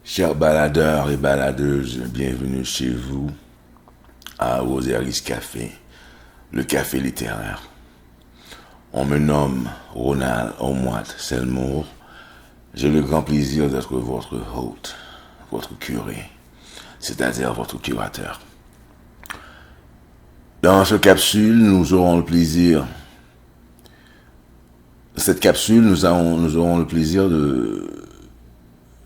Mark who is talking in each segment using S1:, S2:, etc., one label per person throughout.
S1: Chers baladeurs et baladeuses, bienvenue chez vous à Rosaries Café, le café littéraire. On me nomme Ronald Omwat Selmour. J'ai le grand plaisir d'être votre hôte, votre curé, c'est-à-dire votre curateur. Dans cette capsule, nous aurons le plaisir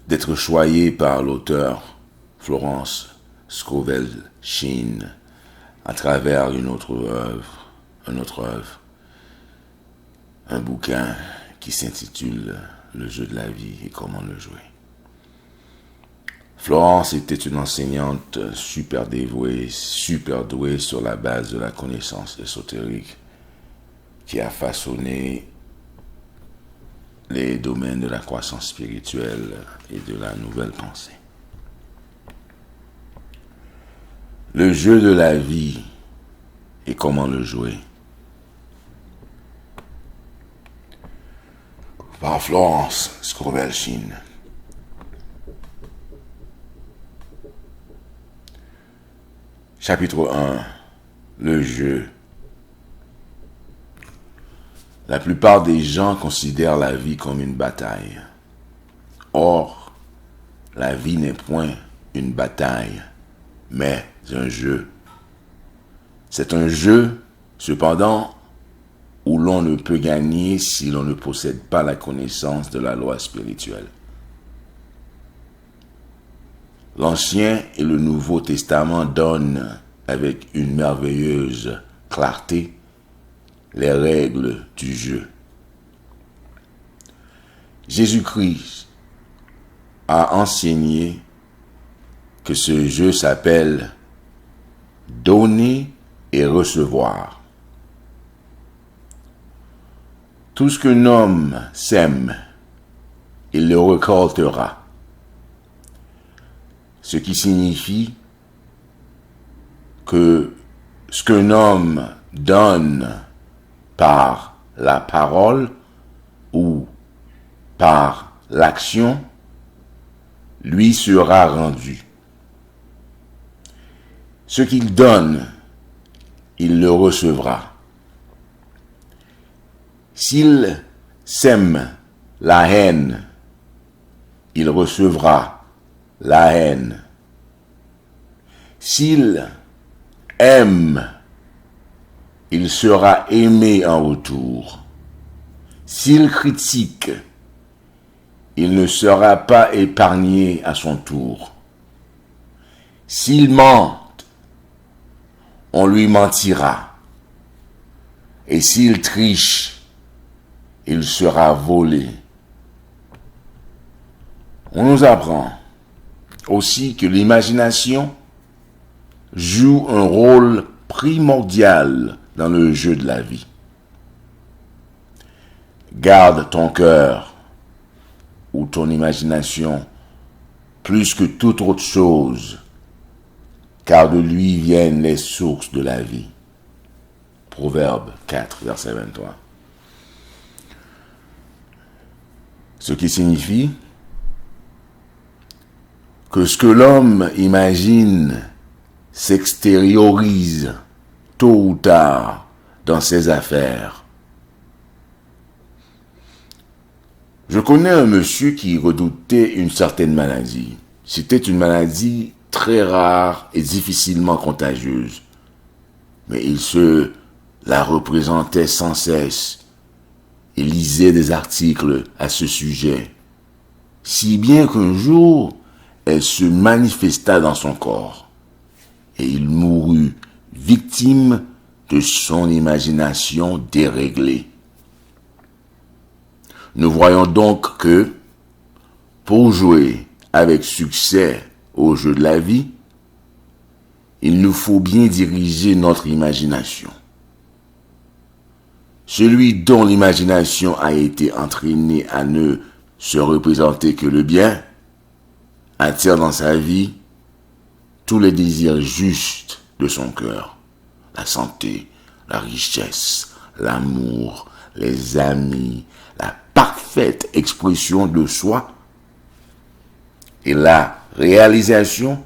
S1: d'être choyés par l'auteur Florence Scovel Sheen à travers une autre œuvre, un bouquin qui s'intitule Le jeu de la vie et comment le jouer. Florence était une enseignante super dévouée, super douée sur la base de la connaissance ésotérique qui a façonné les domaines de la croissance spirituelle et de la nouvelle pensée. Le jeu de la vie et comment le jouer. Par Florence Scovel Sheen. Chapitre 1. Le jeu. La plupart des gens considèrent la vie comme une bataille. Or, la vie n'est point une bataille, mais un jeu. C'est un jeu, cependant, où l'on ne peut gagner si l'on ne possède pas la connaissance de la loi spirituelle. L'Ancien et le Nouveau Testament donnent, avec une merveilleuse clarté, les règles du jeu. Jésus-Christ a enseigné que ce jeu s'appelle donner et recevoir. Tout ce qu'un homme sème, il le récoltera. Ce qui signifie que ce qu'un homme donne par la parole ou par l'action, lui sera rendu. Ce qu'il donne, il le recevra. S'il sème la haine, il recevra la haine. S'il aime, il sera aimé en retour. S'il critique, il ne sera pas épargné à son tour. S'il ment, on lui mentira. Et s'il triche, il sera volé. On nous apprend aussi que l'imagination joue un rôle primordial dans le jeu de la vie. Garde ton cœur ou ton imagination plus que toute autre chose, car de lui viennent les sources de la vie. Proverbe 4, verset 23. Ce qui signifie que ce que l'homme imagine s'extériorise tôt ou tard dans ses affaires. Je connais un monsieur qui redoutait une certaine maladie. C'était une maladie très rare et difficilement contagieuse. Mais il se la représentait sans cesse. Il lisait des articles à ce sujet. Si bien qu'un jour, elle se manifesta dans son corps. Et il mourut victime de son imagination déréglée. Nous voyons donc que, pour jouer avec succès au jeu de la vie, il nous faut bien diriger notre imagination. Celui dont l'imagination a été entraînée à ne se représenter que le bien, attire dans sa vie tous les désirs justes de son cœur. La santé, la richesse, l'amour, les amis, la parfaite expression de soi et la réalisation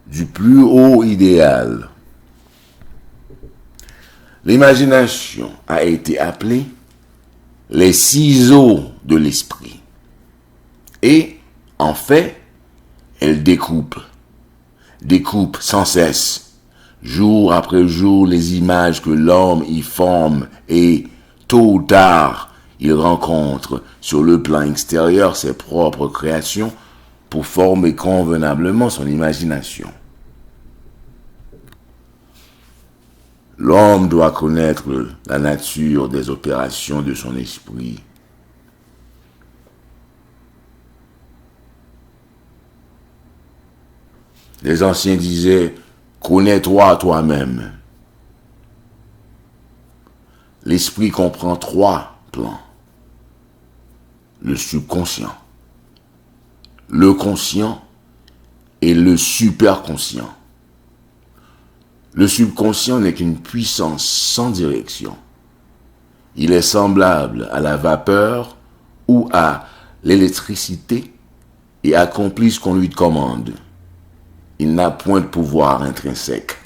S1: du plus haut idéal. L'imagination a été appelée les ciseaux de l'esprit. Et, en fait, elle découpe sans cesse, jour après jour, les images que l'homme y forme et, tôt ou tard, il rencontre sur le plan extérieur ses propres créations pour former convenablement son imagination. L'homme doit connaître la nature des opérations de son esprit. Les anciens disaient, connais-toi toi-même. L'esprit comprend 3 plans. Le subconscient, le conscient et le superconscient. Le subconscient n'est qu'une puissance sans direction. Il est semblable à la vapeur ou à l'électricité et accomplit ce qu'on lui commande. Il n'a point de pouvoir intrinsèque.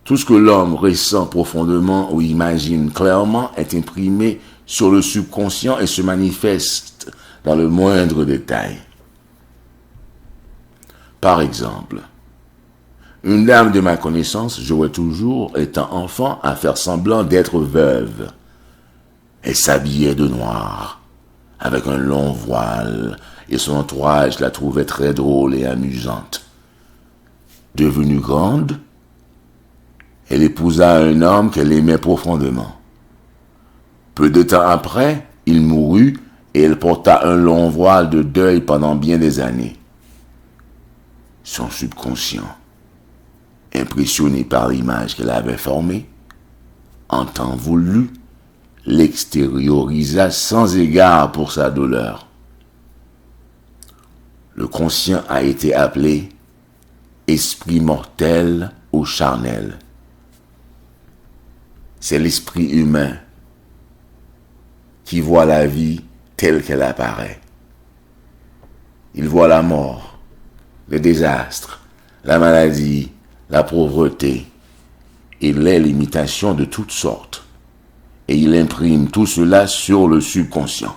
S1: Tout ce que l'homme ressent profondément ou imagine clairement est imprimé sur le subconscient et se manifeste dans le moindre détail. Par exemple, une dame de ma connaissance jouait toujours, étant enfant, à faire semblant d'être veuve. Elle s'habillait de noir, avec un long voile, et son entourage la trouvait très drôle et amusante. Devenue grande, elle épousa un homme qu'elle aimait profondément. Peu de temps après, il mourut et elle porta un long voile de deuil pendant bien des années. Son subconscient, impressionné par l'image qu'elle avait formée, en temps voulu, l'extériorisa sans égard pour sa douleur. Le conscient a été appelé esprit mortel ou charnel. C'est l'esprit humain qui voit la vie telle qu'elle apparaît. Il voit la mort, le désastre, la maladie, la pauvreté et les limitations de toutes sortes. Et il imprime tout cela sur le subconscient.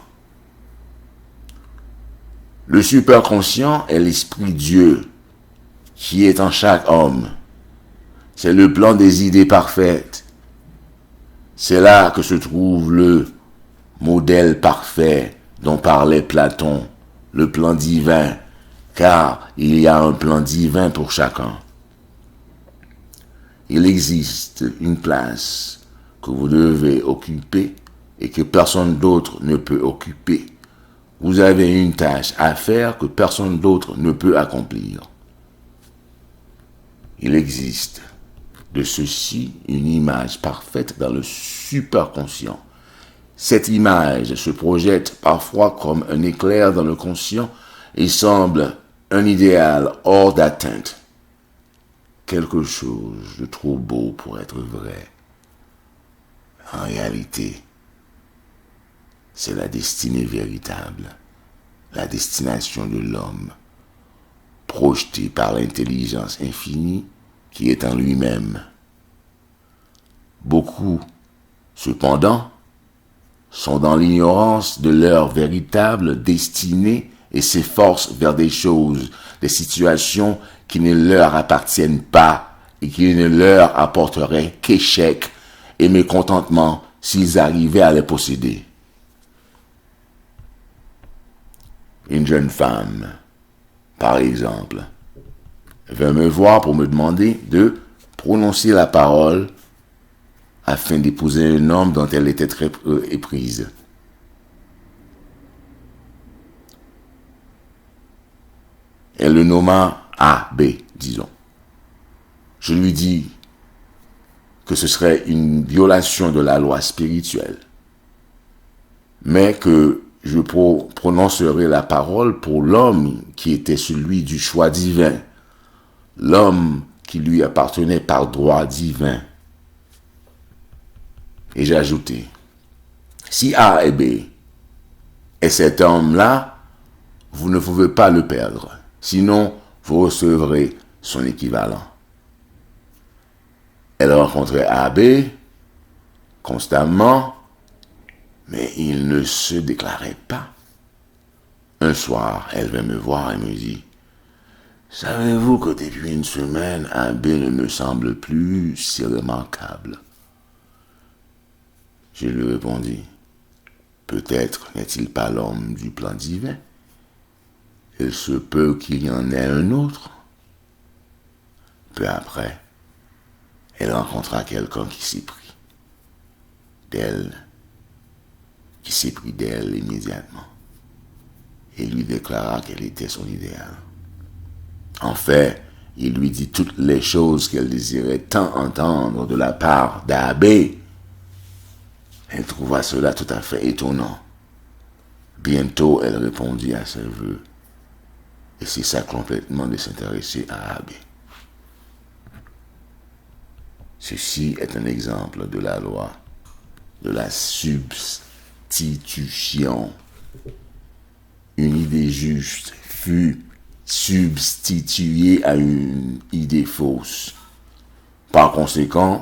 S1: Le superconscient est l'esprit Dieu qui est en chaque homme. C'est le plan des idées parfaites. C'est là que se trouve le modèle parfait dont parlait Platon, le plan divin, car il y a un plan divin pour chacun. Il existe une place que vous devez occuper et que personne d'autre ne peut occuper. Vous avez une tâche à faire que personne d'autre ne peut accomplir. Il existe de ceci une image parfaite dans le superconscient. Cette image se projette parfois comme un éclair dans le conscient et semble un idéal hors d'atteinte. Quelque chose de trop beau pour être vrai. En réalité, c'est la destinée véritable, la destination de l'homme, projetée par l'intelligence infinie qui est en lui-même. Beaucoup, cependant, sont dans l'ignorance de leur véritable destinée et s'efforcent vers des choses, des situations qui ne leur appartiennent pas et qui ne leur apporteraient qu'échec et mécontentement s'ils arrivaient à les posséder. Une jeune femme, par exemple, vint me voir pour me demander de prononcer la parole afin d'épouser un homme dont elle était très éprise. Elle le nomma A, B, disons. Je lui dis que ce serait une violation de la loi spirituelle, mais que je prononcerai la parole pour l'homme qui était celui du choix divin, l'homme qui lui appartenait par droit divin. Et j'ai ajouté, si A et B et cet homme-là vous ne pouvez pas le perdre. Sinon, vous recevrez son équivalent. Elle rencontrait Abbé constamment, mais il ne se déclarait pas. Un soir, elle vint me voir et me dit, « Savez-vous que depuis une semaine, Abbé ne me semble plus si remarquable ?» Je lui répondis, « Peut-être n'est-il pas l'homme du plan divin. Il se peut qu'il y en ait un autre. » Peu après, elle rencontra quelqu'un qui s'éprit d'elle immédiatement, et lui déclara qu'elle était son idéal. En fait, il lui dit toutes les choses qu'elle désirait tant entendre de la part d'Abbé. Elle trouva cela tout à fait étonnant. Bientôt, elle répondit à ses vœux et cessa complètement de s'intéresser à Abbé. Ceci est un exemple de la loi de la substitution. Une idée juste fut substituée à une idée fausse. Par conséquent,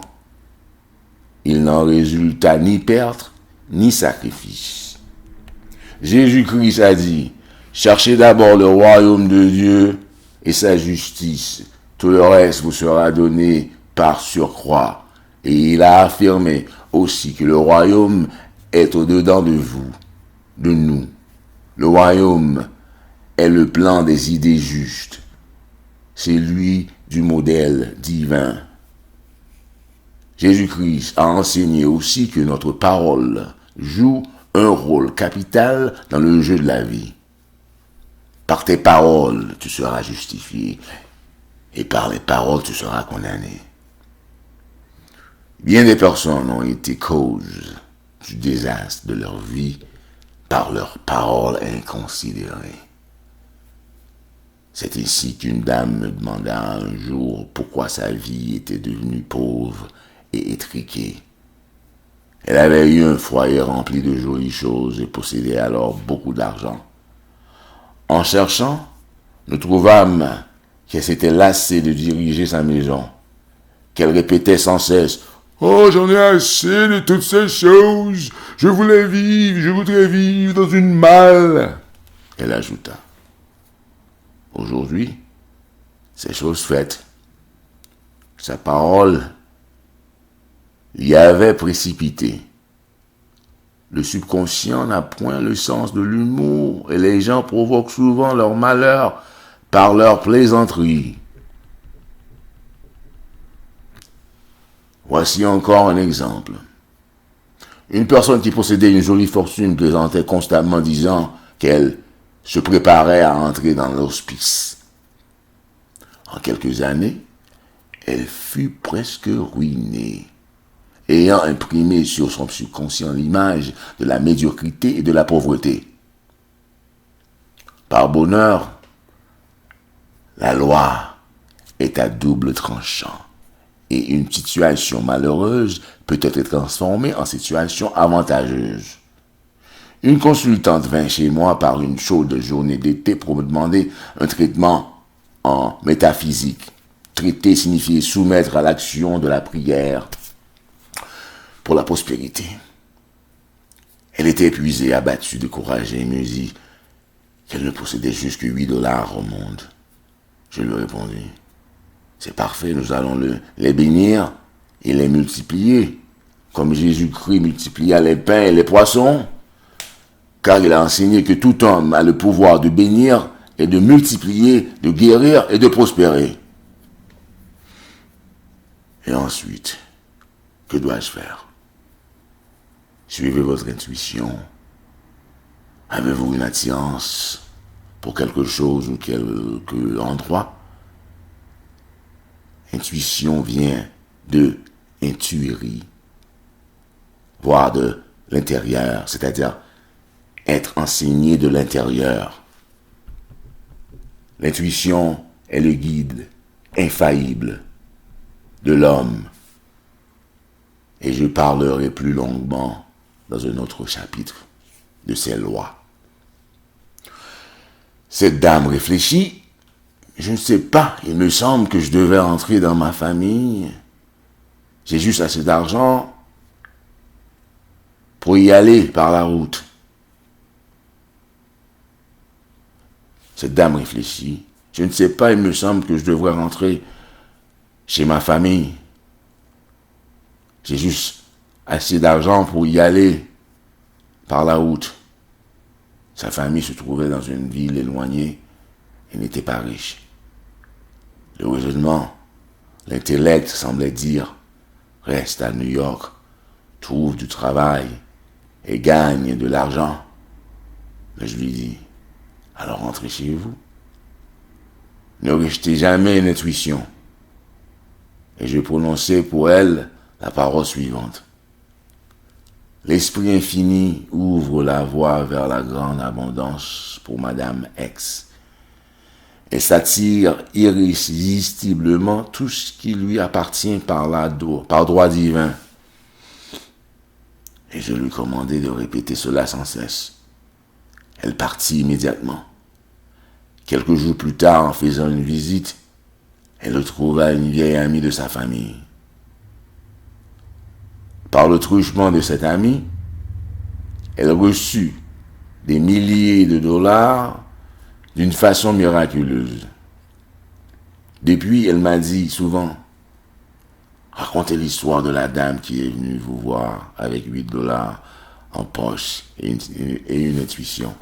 S1: il n'en résulta ni perte ni sacrifice. Jésus-Christ a dit, « Cherchez d'abord le royaume de Dieu et sa justice. Tout le reste vous sera donné par surcroît. » Et il a affirmé aussi que le royaume est au-dedans de vous, de nous. Le royaume est le plan des idées justes. C'est lui du modèle divin. Jésus-Christ a enseigné aussi que notre parole joue un rôle capital dans le jeu de la vie. Par tes paroles, tu seras justifié, et par les paroles, tu seras condamné. Bien des personnes ont été cause du désastre de leur vie par leurs paroles inconsidérées. C'est ici qu'une dame me demanda un jour pourquoi sa vie était devenue pauvre et étriquée. Elle avait eu un foyer rempli de jolies choses et possédait alors beaucoup d'argent. En cherchant, nous trouvâmes qu'elle s'était lassée de diriger sa maison, qu'elle répétait sans cesse « Oh, j'en ai assez de toutes ces choses, je voudrais vivre dans une malle. » Elle ajouta, « Aujourd'hui, c'est chose faite. » Sa parole l'y avait précipité. Le subconscient n'a point le sens de l'humour et les gens provoquent souvent leur malheur par leur plaisanterie. Voici encore un exemple. Une personne qui possédait une jolie fortune plaisantait constamment disant qu'elle se préparait à entrer dans l'hospice. En quelques années, elle fut presque ruinée, ayant imprimé sur son subconscient l'image de la médiocrité et de la pauvreté. Par bonheur, la loi est à double tranchant, et une situation malheureuse peut être transformée en situation avantageuse. Une consultante vint chez moi par une chaude journée d'été pour me demander un traitement en métaphysique. Traiter signifiait soumettre à l'action de la prière pour la prospérité. Elle était épuisée, abattue, découragée et me dit qu'elle ne possédait juste que $8 au monde. Je lui répondis, c'est parfait, nous allons les bénir et les multiplier, comme Jésus-Christ multiplia les pains et les poissons, car il a enseigné que tout homme a le pouvoir de bénir et de multiplier, de guérir et de prospérer. Et ensuite, que dois-je faire? Suivez votre intuition. Avez-vous une attirance pour quelque chose ou quelque endroit? Intuition vient de intuirie, voire de l'intérieur, c'est-à-dire être enseigné de l'intérieur. L'intuition est le guide infaillible de l'homme. Et je parlerai plus longuement dans un autre chapitre de ces lois. Cette dame réfléchit. Je ne sais pas, il me semble que je devais rentrer dans ma famille. J'ai juste assez d'argent pour y aller par la route. Cette dame réfléchit. Je ne sais pas, il me semble que je devrais rentrer chez ma famille. J'ai juste assez d'argent pour y aller par la route. Sa famille se trouvait dans une ville éloignée et n'était pas riche. Le raisonnement, l'intellect semblait dire « Reste à New York, trouve du travail et gagne de l'argent. » Mais je lui dis « Alors rentrez chez vous. Ne rejetez jamais une intuition. » Et je prononçai pour elle la parole suivante. L'Esprit infini ouvre la voie vers la grande abondance pour Madame X et s'attire irrésistiblement tout ce qui lui appartient par droit divin. Et je lui commandai de répéter cela sans cesse. Elle partit immédiatement. Quelques jours plus tard, en faisant une visite, elle retrouva une vieille amie de sa famille. Par le truchement de cette amie, elle reçut des milliers de dollars d'une façon miraculeuse. Depuis, elle m'a dit souvent, racontez l'histoire de la dame qui est venue vous voir avec 8 dollars en poche et une intuition.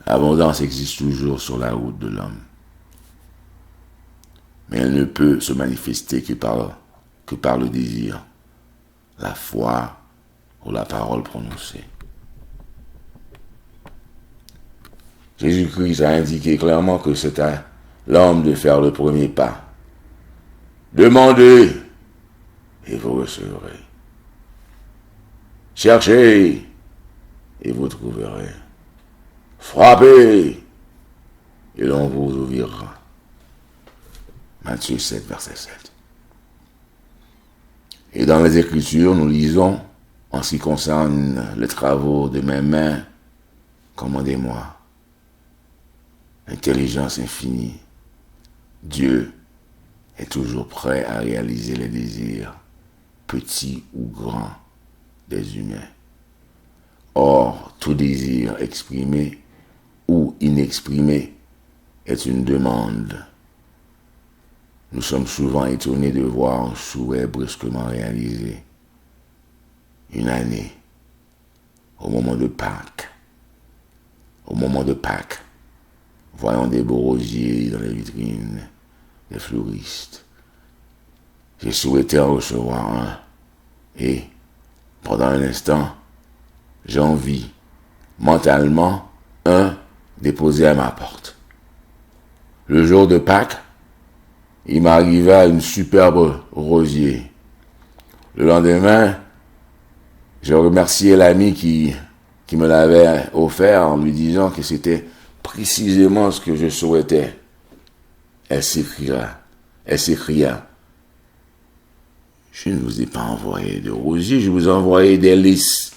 S1: L'abondance existe toujours sur la route de l'homme. Mais elle ne peut se manifester que par le désir, la foi ou la parole prononcée. Jésus-Christ a indiqué clairement que c'est à l'homme de faire le premier pas. Demandez et vous recevrez. Cherchez et vous trouverez. Frappez et l'on vous ouvrira. Matthieu 7, verset 7. Et dans les Écritures, nous lisons, en ce qui concerne les travaux de mes mains, commandez-moi. Intelligence infinie. Dieu est toujours prêt à réaliser les désirs, petits ou grands, des humains. Or, tout désir exprimé ou inexprimé est une demande. Nous sommes souvent étonnés de voir un souhait brusquement réalisé. Une année, au moment de Pâques, voyons des beaux rosiers dans les vitrines des fleuristes. J'ai souhaité en recevoir un et, pendant un instant, j'en vis, mentalement, un déposé à ma porte. Le jour de Pâques, il m'arriva une superbe rosier. Le lendemain, je remerciai l'ami qui me l'avait offert en lui disant que c'était précisément ce que je souhaitais. Elle s'écria, je ne vous ai pas envoyé de rosier, je vous ai envoyé des lys.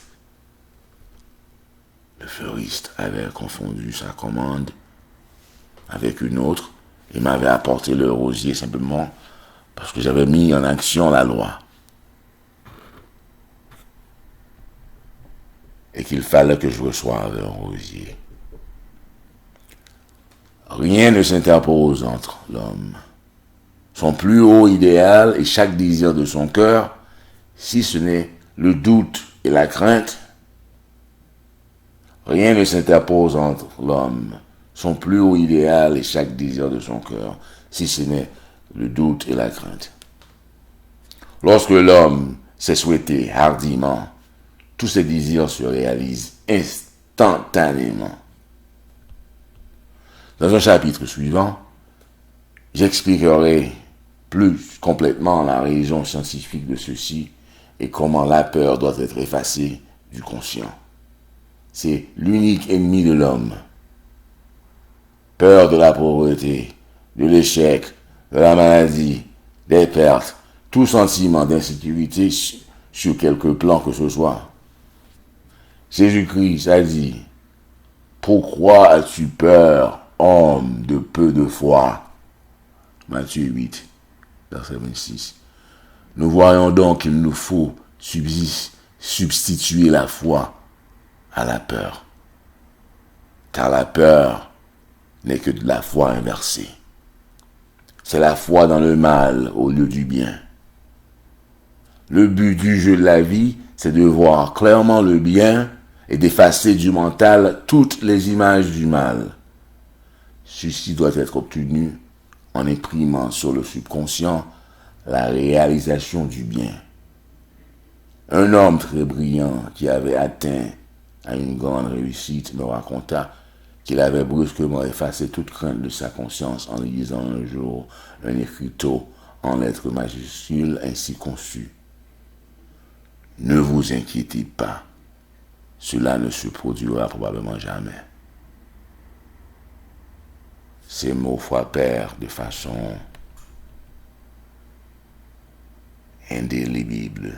S1: Le fleuriste avait confondu sa commande avec une autre et m'avait apporté le rosier simplement parce que j'avais mis en action la loi. Et qu'il fallait que je reçoive un rosier. Rien ne s'interpose entre l'homme, son plus haut idéal et chaque désir de son cœur, si ce n'est le doute et la crainte. Rien ne s'interpose entre l'homme, son plus haut idéal et chaque désir de son cœur, si ce n'est le doute et la crainte. Lorsque l'homme s'est souhaité hardiment, tous ses désirs se réalisent instantanément. Dans un chapitre suivant, j'expliquerai plus complètement la raison scientifique de ceci et comment la peur doit être effacée du conscient. C'est l'unique ennemi de l'homme. Peur de la pauvreté, de l'échec, de la maladie, des pertes, tout sentiment d'insécurité sur quelque plan que ce soit. Jésus-Christ a dit, Pourquoi as-tu peur, homme de peu de foi? Matthieu 8, verset 26. Nous voyons donc qu'il nous faut substituer la foi à la peur. Car la peur n'est que de la foi inversée. C'est la foi dans le mal au lieu du bien. Le but du jeu de la vie, c'est de voir clairement le bien et d'effacer du mental toutes les images du mal. Ceci doit être obtenu en imprimant sur le subconscient la réalisation du bien. Un homme très brillant qui avait atteint à une grande réussite me raconta qu'il avait brusquement effacé toute crainte de sa conscience en lisant un jour un écriteau en lettres majuscules ainsi conçu. Ne vous inquiétez pas, cela ne se produira probablement jamais. Ces mots frappèrent de façon indélébile.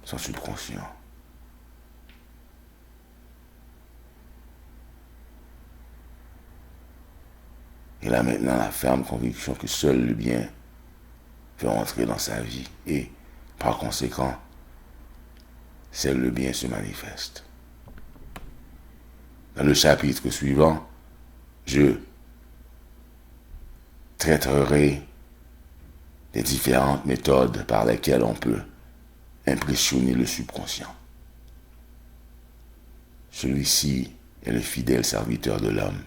S1: Son subconscient. Il a maintenant la ferme conviction que seul le bien peut entrer dans sa vie et, par conséquent, seul le bien se manifeste. Dans le chapitre suivant, je traiterai des différentes méthodes par lesquelles on peut impressionner le subconscient. Celui-ci est le fidèle serviteur de l'homme.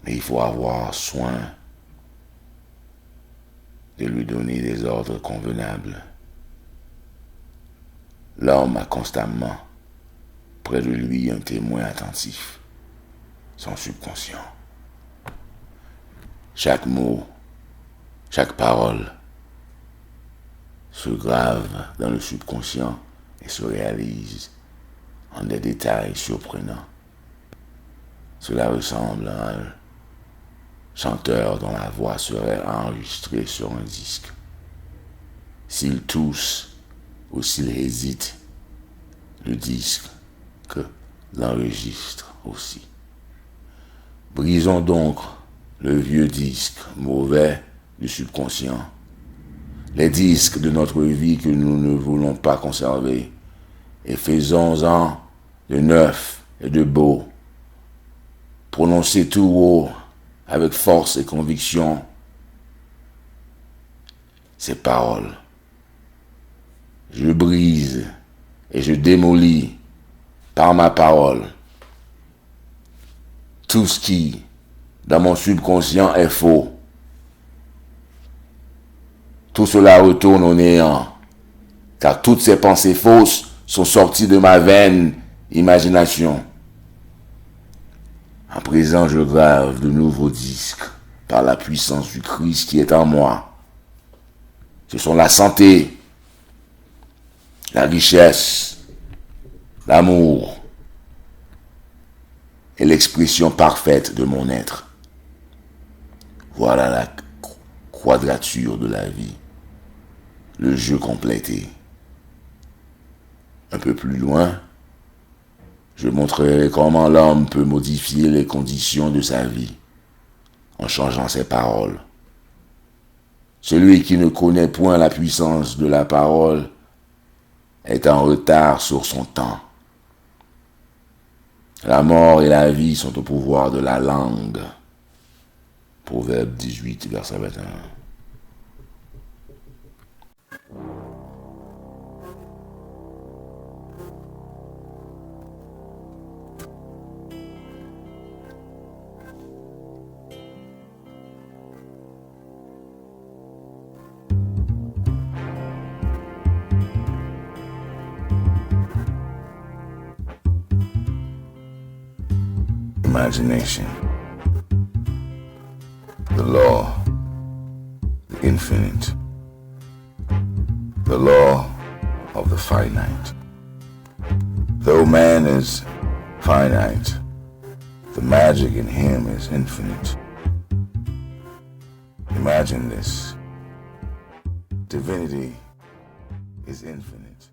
S1: Mais il faut avoir soin de lui donner des ordres convenables. L'homme a constamment près de lui un témoin attentif, son subconscient. Chaque mot, chaque parole se grave dans le subconscient et se réalise en des détails surprenants. Cela ressemble à un chanteur dont la voix serait enregistrée sur un disque. S'il tousse ou s'il hésite, le disque l'enregistre aussi. Brisons donc le vieux disque mauvais du subconscient, les disques de notre vie que nous ne voulons pas conserver, et faisons-en de neuf et de beau. Prononcez tout haut, avec force et conviction, ces paroles. Je brise et je démolis par ma parole tout ce qui, dans mon subconscient, est faux. Tout cela retourne au néant, car toutes ces pensées fausses sont sorties de ma vaine imagination. À présent, je grave de nouveaux disques par la puissance du Christ qui est en moi. Ce sont la santé, la richesse, l'amour et l'expression parfaite de mon être. Voilà la quadrature de la vie, le jeu complété. Un peu plus loin, je montrerai comment l'homme peut modifier les conditions de sa vie en changeant ses paroles. Celui qui ne connaît point la puissance de la parole est en retard sur son temps. La mort et la vie sont au pouvoir de la langue. Proverbe 18, verset 21. Imagination, the law, the infinite, the law of the finite. Though man is finite, the magic in him is infinite. Imagine this. divinity is infinite.